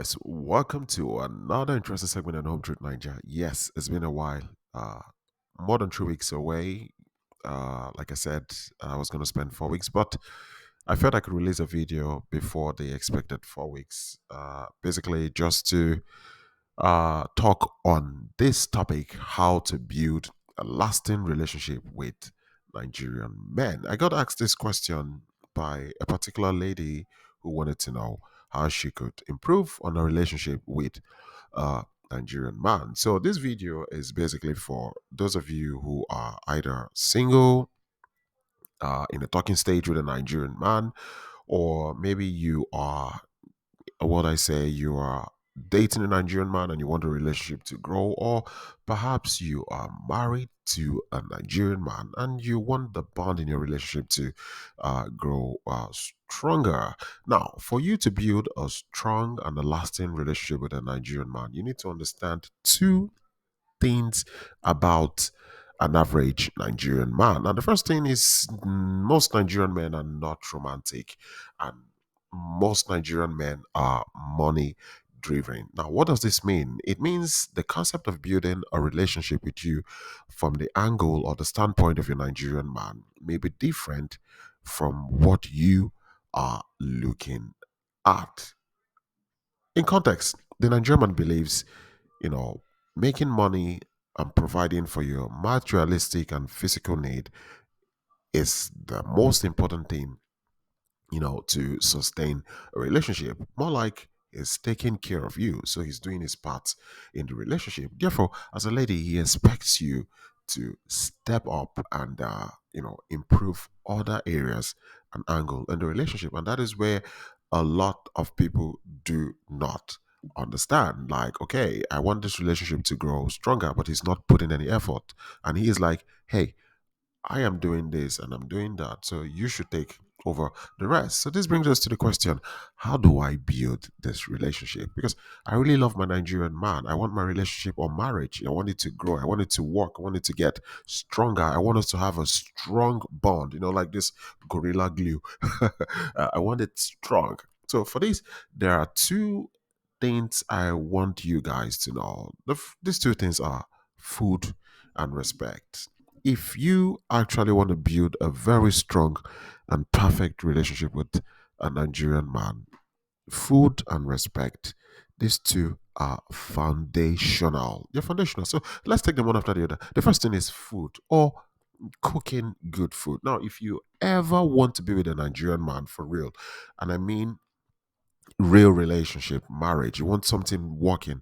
guys, welcome to another interesting segment on Home Truth Niger. Yes, it's been a while, uh, more than 2 weeks away. Like I said, I was going to spend 4 weeks, but I felt I could release a video before the expected 4 weeks. Basically, just to talk on this topic: how to build a lasting relationship with Nigerian men. I got asked this question by a particular lady who wanted to know how she could improve on a relationship with a Nigerian man. So, this video is basically for those of you who are either single, in a talking stage with a Nigerian man, or maybe you are what I say, you are dating a Nigerian man and you want a relationship to grow, or perhaps you are married to a Nigerian man and you want the bond in your relationship to grow stronger. Now, for you to build a strong and a lasting relationship with a Nigerian man, you need to understand two things about an average Nigerian man. Now, the first thing is most Nigerian men are not romantic, and most Nigerian men are money driven. Now, what does this mean? It means the concept of building a relationship with you from the angle or the standpoint of your Nigerian man may be different from what you are looking at. In context, the Nigerian man believes, you know, making money and providing for your materialistic and physical need is the most important thing, to sustain a relationship. More like he's taking care of you. So he's doing his part in the relationship. Therefore, as a lady, he expects you to step up and, improve other areas and angle in the relationship. And that is where a lot of people do not understand. Like, okay, I want this relationship to grow stronger, but he's not putting any effort. And he is like, hey, I am doing this and I'm doing that. So you should take over the rest. So this brings us to the question: how do I build this relationship? Because I really love my Nigerian man. I want my relationship or marriage. I want it to grow. I want it to work. I want it to get stronger. I want us to have a strong bond, like this gorilla glue. I want it strong. So for this, there are two things I want you guys to know. These two things are food and respect. If you actually want to build a very strong and perfect relationship with a Nigerian man, food and respect, these two are foundational. They're foundational. So let's take them one after the other. The first thing is food or cooking good food. Now, if you ever want to be with a Nigerian man for real, and I mean real relationship, marriage, you want something working,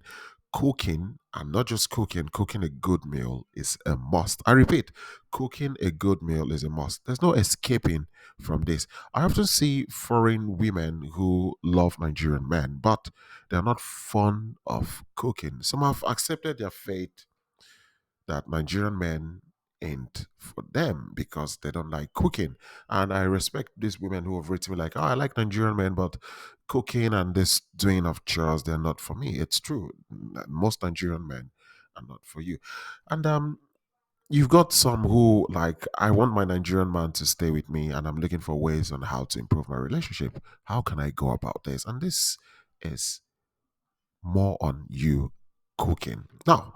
cooking, and not just cooking, cooking a good meal is a must. I repeat, cooking a good meal is a must. There's no escaping from this. I often see foreign women who love Nigerian men, but they're not fond of cooking. Some have accepted their fate that Nigerian men ain't for them because they don't like cooking. And I respect these women who have written me like, oh, I like Nigerian men, but cooking and this doing of chores, they're not for me. It's true. Most Nigerian men are not for you. And you've got some who like, I want my Nigerian man to stay with me and I'm looking for ways on how to improve my relationship. How can I go about this? And this is more on you cooking. Now,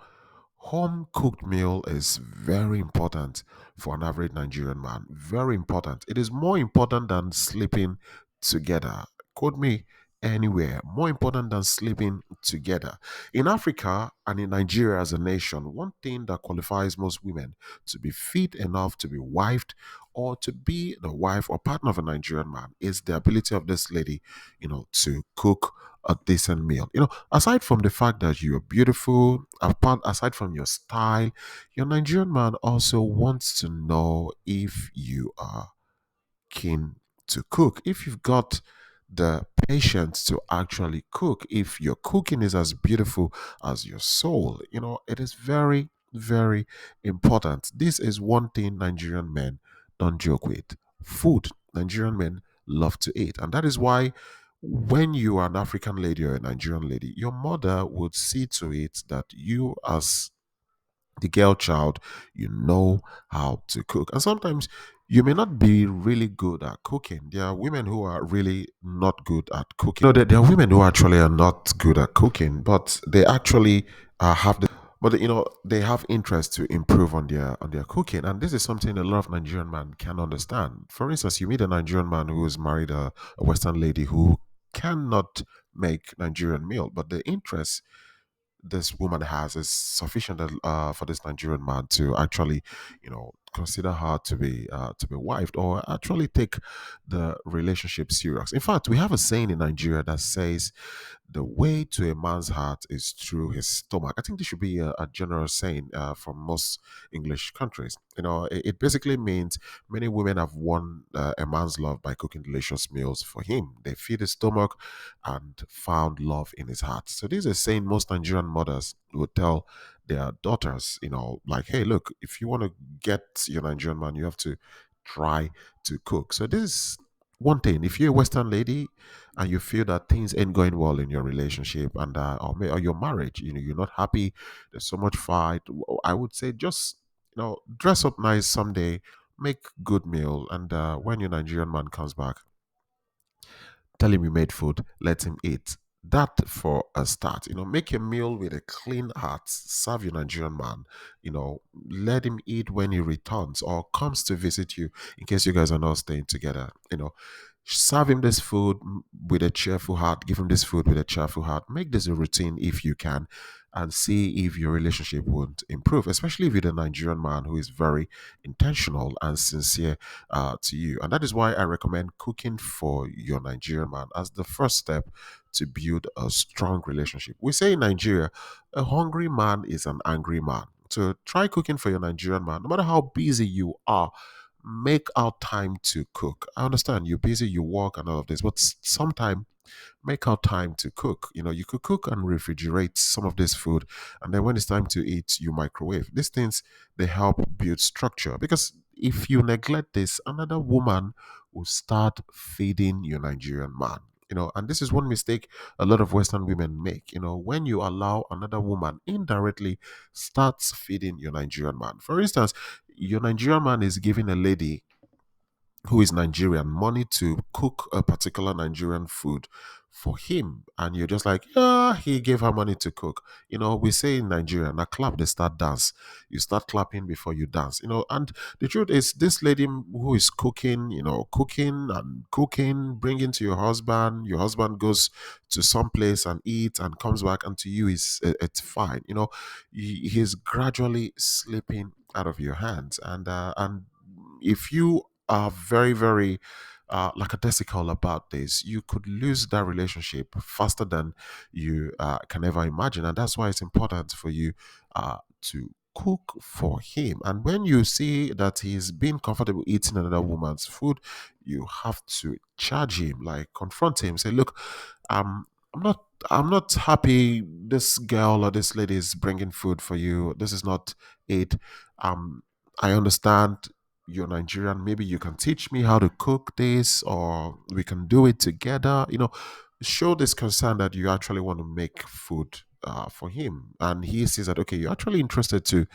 home cooked meal is very important for an average Nigerian man. Very important. It is more important than sleeping together. Quote me anywhere. More important than sleeping together. In Africa and in Nigeria as a nation, one thing that qualifies most women to be fit enough to be wifed or to be the wife or partner of a Nigerian man is the ability of this lady, to cook a decent meal. Aside from the fact that you're beautiful, aside from your style, your Nigerian man also wants to know if you are keen to cook, if you've got the patience to actually cook, if your cooking is as beautiful as your soul. It is very, very important. This is one thing Nigerian men don't joke with: food. Nigerian men love to eat, and that is why when you are an African lady or a Nigerian lady, your mother would see to it that you, as the girl child, you know how to cook. And sometimes You may not be really good at cooking. There are women who are really not good at cooking. No, there are women who actually are not good at cooking, but they actually have the but they have interest to improve on their cooking, and this is something a lot of Nigerian men can understand. For instance, you meet a Nigerian man who is married a Western lady who cannot make Nigerian meal, but the interest this woman has is sufficient for this Nigerian man to actually, consider her to be wifed or actually take the relationship serious. In fact, we have a saying in Nigeria that says the way to a man's heart is through his stomach. I think this should be a general saying from most English countries. It basically means many women have won a man's love by cooking delicious meals for him. They feed his stomach and found love in his heart. So this is a saying most Nigerian mothers would tell their daughters, like, hey, look, if you want to get your Nigerian man, you have to try to cook. So this is one thing. If you're a Western lady and you feel that things ain't going well in your relationship and or your marriage, you're not happy, there's so much fight, I would say just dress up nice someday, make good meal, and when your Nigerian man comes back, tell him you made food, let him eat. That for a start. Make a meal with a clean heart, serve your Nigerian man, let him eat when he returns or comes to visit you in case you guys are not staying together. Serve him this food with a cheerful heart, give him this food with a cheerful heart. Make this a routine if you can, and see if your relationship would improve, especially if you're a Nigerian man who is very intentional and sincere to you. And that is why I recommend cooking for your Nigerian man as the first step to build a strong relationship. We say in Nigeria, a hungry man is an angry man. So try cooking for your Nigerian man, no matter how busy you are. Make out time to cook. I understand you're busy, you work and all of this, but sometime make out time to cook. You could cook and refrigerate some of this food, and then when it's time to eat, you microwave. These things, they help build structure, because if you neglect this, another woman will start feeding your Nigerian man. And this is one mistake a lot of Western women make. When you allow another woman indirectly starts feeding your Nigerian man. For instance, your Nigerian man is giving a lady who is Nigerian money to cook a particular Nigerian food for him. And you're just like, yeah, he gave her money to cook. We say in Nigeria, now clap, they start dance. You start clapping before you dance. And the truth is, this lady who is cooking, cooking and cooking, bringing to your husband goes to some place and eats and comes back, and to you, it's fine. He's gradually slipping out of your hands. And if you are very, very lackadaisical about this, you could lose that relationship faster than you can ever imagine. And that's why it's important for you to cook for him. And when you see that he's been comfortable eating another woman's food, you have to charge him, like confront him, say, look, I'm not. I'm not happy this girl or this lady is bringing food for you. This is not it. I understand you're Nigerian. Maybe you can teach me how to cook this, or we can do it together. Show this concern that you actually want to make food for him. And he says that, okay, you're actually interested to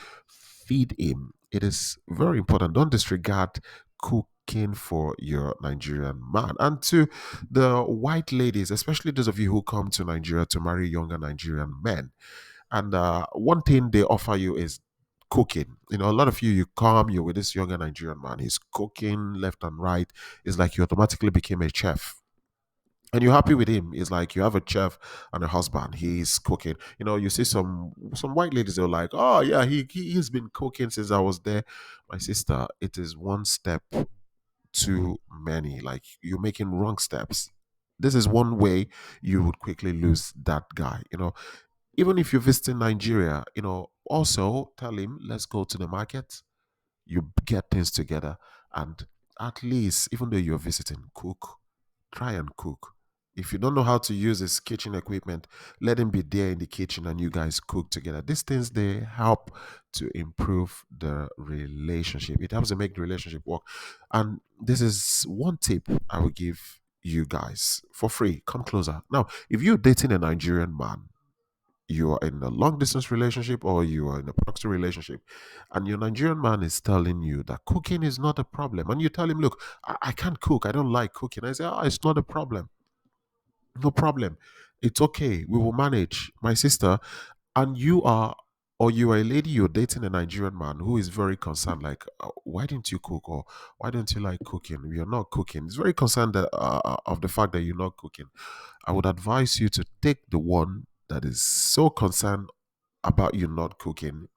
feed him. It is very important. Don't disregard cooking for your Nigerian man. And to the white ladies, especially those of you who come to Nigeria to marry younger Nigerian men, and one thing they offer you is cooking. A lot of you're with this younger Nigerian man. He's cooking left and right. It's like you automatically became a chef. And you're happy with him. It's like you have a chef and a husband. He's cooking. You see some white ladies. They're like, oh yeah, he's been cooking since I was there. My sister, it is one step too many. Like, you're making wrong steps. This is one way you would quickly lose that guy. Even if you're visiting Nigeria, also tell him, let's go to the market. You get things together, and at least, even though you're visiting, cook. Try and cook. If you don't know how to use his kitchen equipment, let him be there in the kitchen and you guys cook together. These things, they help to improve the relationship. It helps to make the relationship work. And this is one tip I will give you guys for free. Come closer. Now, if you're dating a Nigerian man, you are in a long distance relationship or you are in a proxy relationship, and your Nigerian man is telling you that cooking is not a problem, and you tell him, "Look, I can't cook. I don't like cooking." I say, "Oh, it's not a problem. No problem. It's okay. We will manage." My sister, and you are, or you are a lady, you're dating a Nigerian man who is very concerned, like, why didn't you cook, or why don't you like cooking? You're not cooking. He's very concerned that, of the fact that you're not cooking. I would advise you to take the one that is so concerned about you not cooking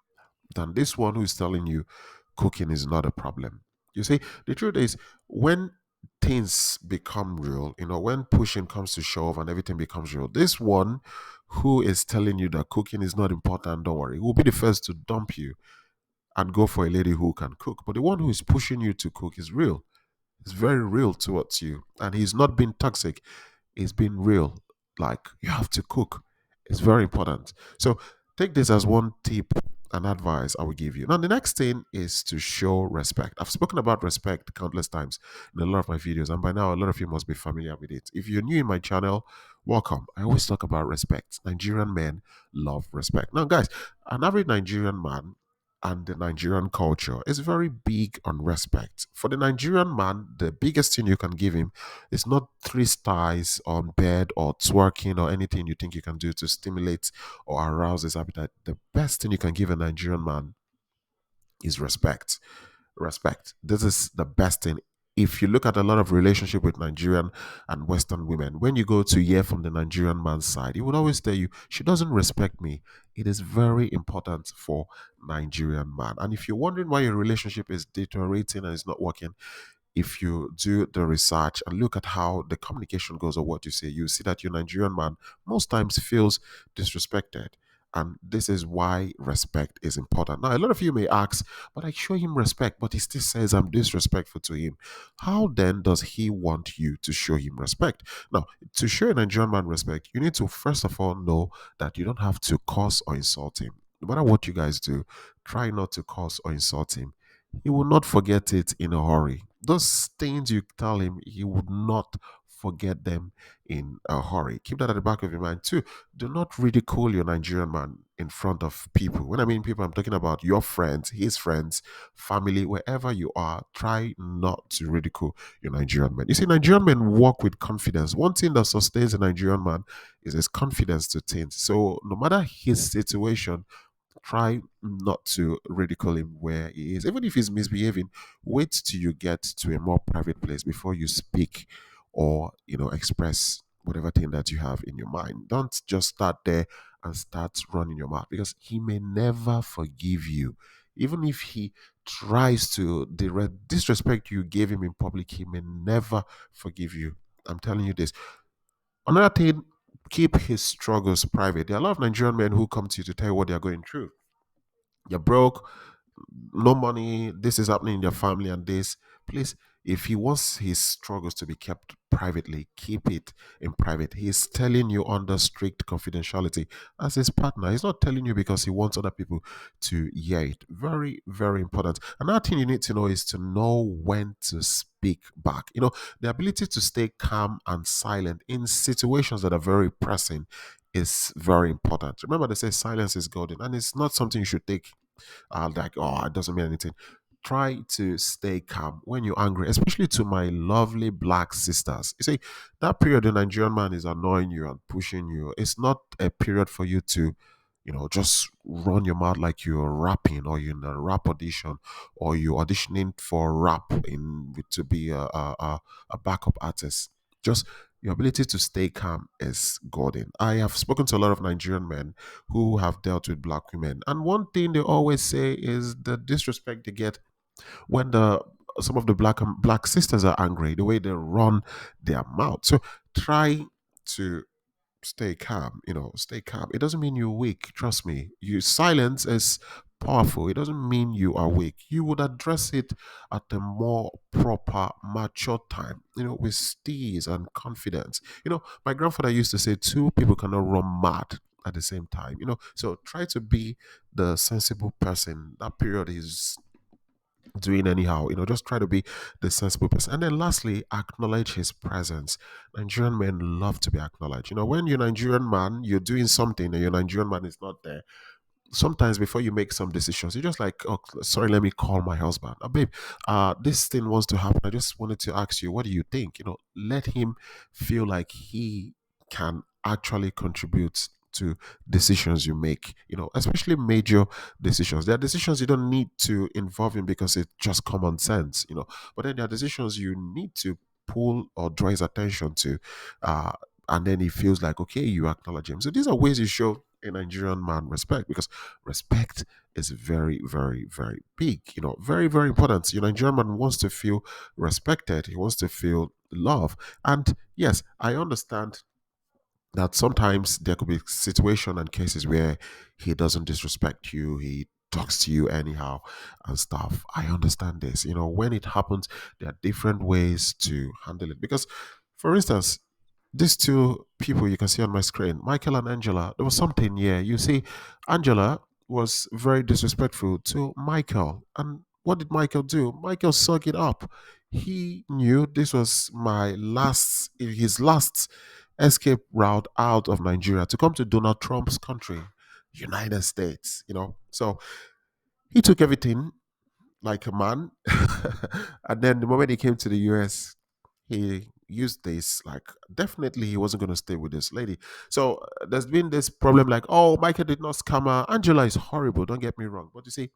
than this one who is telling you cooking is not a problem. You see, the truth is, when things become real, when pushing comes to shove and everything becomes real, this one who is telling you that cooking is not important, don't worry, will be the first to dump you and go for a lady who can cook. But the one who is pushing you to cook is real. It's very real towards you. And he's not being toxic. He's being real. Like, you have to cook. It's very important. So take this as one tip and advice I will give you. Now, the next thing is to show respect. I've spoken about respect countless times in a lot of my videos, and by now a lot of you must be familiar with it. If you're new in my channel, welcome. I always talk about respect. Nigerian men love respect. Now, guys, an average Nigerian man and the Nigerian culture is very big on respect. For the Nigerian man, the biggest thing you can give him is not three styles on bed or twerking or anything you think you can do to stimulate or arouse his appetite. The best thing you can give a Nigerian man is respect. Respect. This is the best thing. If you look at a lot of relationship with Nigerian and Western women, when you go to hear from the Nigerian man's side, he would always tell you, she doesn't respect me. It is very important for Nigerian man. And if you're wondering why your relationship is deteriorating and it's not working, if you do the research and look at how the communication goes or what you say, you see that your Nigerian man most times feels disrespected. And this is why respect is important. Now, a lot of you may ask, but I show him respect, but he still says I'm disrespectful to him. How then does he want you to show him respect? Now, to show a Nigerian man respect, you need to first of all know that you don't have to curse or insult him. No matter what you guys do, try not to curse or insult him. He will not forget it in a hurry. Those things you tell him, he would not forget them in a hurry. Keep that at the back of your mind too. Do not ridicule your Nigerian man in front of people. When I mean people, I'm talking about your friends, his friends, family, wherever you are. Try not to ridicule your Nigerian man. You see, Nigerian men walk with confidence. One thing that sustains a Nigerian man is his confidence to things. So no matter his situation, try not to ridicule him where he is. Even if he's misbehaving, wait till you get to a more private place before you speak or, express whatever thing that you have in your mind. Don't just start there and start running your mouth, because he may never forgive you. Even if he tries to disrespect you gave him in public, he may never forgive you. I'm telling you this. Another thing, keep his struggles private. There are a lot of Nigerian men who come to you to tell you what they're going through. You're broke, no money, this is happening in your family, and this. Please, if he wants his struggles to be kept privately, keep it in private. He's telling you under strict confidentiality as his partner. He's not telling you because he wants other people to hear it. Very, very important. Another thing you need to know is to know when to speak back. The ability to stay calm and silent in situations that are very pressing is very important. Remember, they say silence is golden, and it's not something you should take like, oh, it doesn't mean anything. Try to stay calm when you're angry, especially to my lovely black sisters. You see, that period the Nigerian man is annoying you and pushing you. It's not a period for you to, just run your mouth like you're rapping or you're in a rap audition or you're auditioning for rap to be a backup artist. Just your ability to stay calm is golden. I have spoken to a lot of Nigerian men who have dealt with black women, and one thing they always say is the disrespect they get when the some of the black sisters are angry, the way they run their mouth. So try to stay calm. Stay calm. It doesn't mean you're weak. Trust me. You silence is powerful. It doesn't mean you are weak. You would address it at a more proper, mature time, with steeze and confidence. My grandfather used to say two people cannot run mad at the same time. So try to be the sensible person. That period is doing anyhow. Just try to be the sensible person. And then lastly, acknowledge his presence. Nigerian men love to be acknowledged. When you're Nigerian man, you're doing something and your Nigerian man is not there. Sometimes before you make some decisions, you're just like, oh, sorry, let me call my husband. Babe, this thing wants to happen. I just wanted to ask you, what do you think? Let him feel like he can actually contribute to decisions you make, especially major decisions. There are decisions you don't need to involve him because it's just common sense, but then there are decisions you need to pull or draw his attention to. Uh, and then he feels like, okay, you acknowledge him. So these are ways you show a Nigerian man respect, because respect is very, very, very big, very, very important. Your Nigerian man wants to feel respected, he wants to feel love. And yes, I understand that sometimes there could be situation and cases where he doesn't disrespect you, he talks to you anyhow and stuff. I understand this. When it happens, there are different ways to handle it. Because, for instance, these two people you can see on my screen, Michael and Angela, there was something here. You see, Angela was very disrespectful to Michael. And what did Michael do? Michael sucked it up. He knew this was his last escape route out of Nigeria to come to Donald Trump's country, United States. So he took everything like a man. And then the moment he came to the US, he used this like, definitely he wasn't going to stay with this lady. So there's been this problem like, oh, Michael did not scam her. Angela is horrible, don't get me wrong, but you see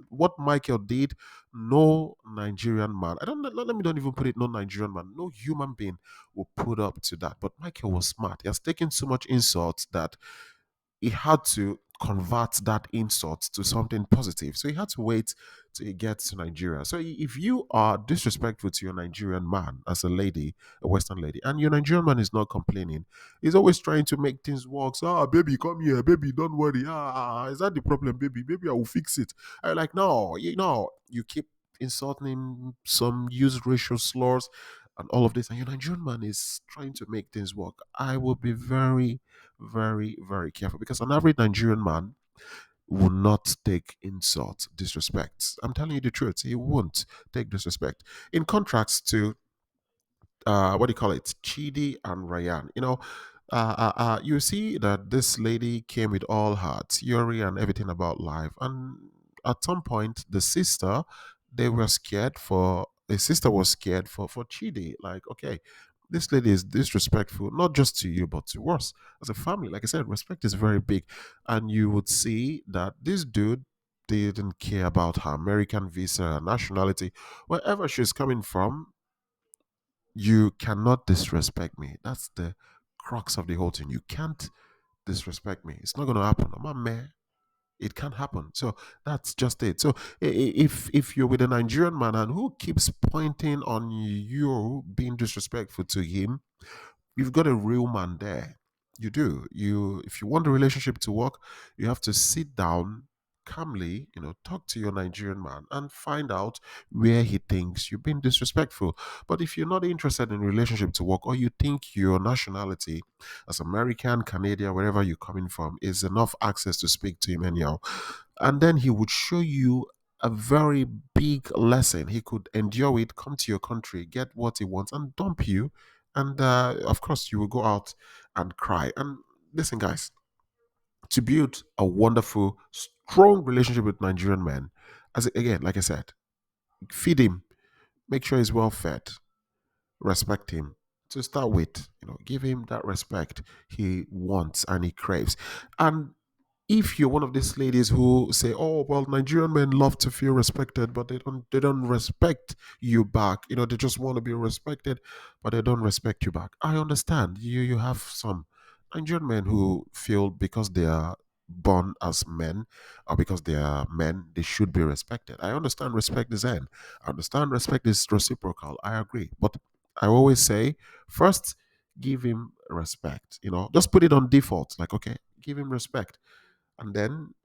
what Michael did, no Nigerian man, I don't let me don't even put it, no Nigerian man, no human being will put up to that. But Michael was smart. He has taken so much insult that he had to convert that insult to something positive. So he had to wait till he gets to Nigeria. So if you are disrespectful to your Nigerian man as a lady, a Western lady, and your Nigerian man is not complaining, he's always trying to make things work. So, baby, come here, baby, don't worry. Is that the problem, baby? Baby, I will fix it. I like, no, you keep insulting him, some use racial slurs and all of this, and your Nigerian man is trying to make things work. I will be very, very, very careful, because an average Nigerian man will not take insult, disrespect. I'm telling you the truth. He won't take disrespect. In contrast to what do you call it, Chidi and Ryan. You see that this lady came with all her theory and everything about life, and at some point, the sister was scared for Chidi. Like, okay, this lady is disrespectful, not just to you, but to us as a family. Like I said, respect is very big, and you would see that this dude didn't care about her American visa, her nationality, wherever she's coming from. You cannot disrespect me. That's the crux of the whole thing. You can't disrespect me. It's not going to happen. I'm a man. It can't happen. So that's just it. So if you're with a Nigerian man and who keeps pointing on you being disrespectful to him, you've got a real man there. You do. If you want the relationship to work, you have to sit down calmly, talk to your Nigerian man and find out where he thinks you've been disrespectful. But if you're not interested in relationship to work, or you think your nationality as American, Canadian, wherever you're coming from, is enough access to speak to him anyhow, and then he would show you a very big lesson. He could endure it, come to your country, get what he wants, and dump you. And of course, you will go out and cry. And listen, guys, to build a wonderful, strong relationship with Nigerian men, again, like I said, feed him, make sure he's well fed, respect him. To start with, give him that respect he wants and he craves. And if you're one of these ladies who say, "Oh, well, Nigerian men love to feel respected, but they don't respect you back. They just want to be respected, but they don't respect you back." I understand. You have some Nigerian men who feel because they are born as men, or because they are men, they should be respected. I understand respect is end. I understand respect is reciprocal. I agree. But I always say, first, give him respect. Just put it on default. Like, okay, give him respect, and then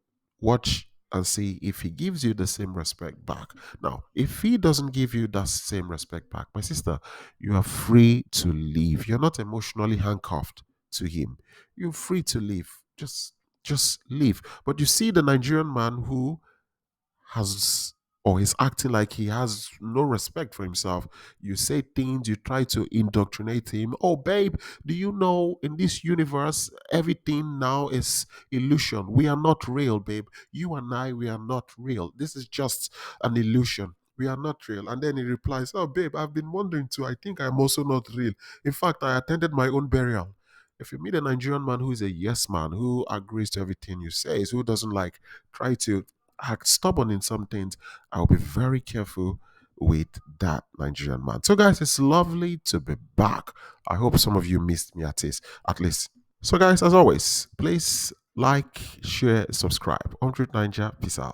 watch and see if he gives you the same respect back. Now, if he doesn't give you that same respect back, my sister, you are free to leave. You're not emotionally handcuffed to him. You're free to leave. Just leave. But you see the Nigerian man who has or he's acting like he has no respect for himself. You say things, you try to indoctrinate him. Oh, babe, do you know in this universe, everything now is illusion? We are not real, babe. You and I, we are not real. This is just an illusion. We are not real. And then he replies, oh, babe, I've been wondering too. I think I'm also not real. In fact, I attended my own burial. If you meet a Nigerian man who is a yes man, who agrees to everything you say, who doesn't like try to act stubborn in some things, I'll be very careful with that Nigerian man. So, guys, it's lovely to be back. I hope some of you missed me at least. So, guys, as always, please like, share, subscribe. 100 Niger, peace out.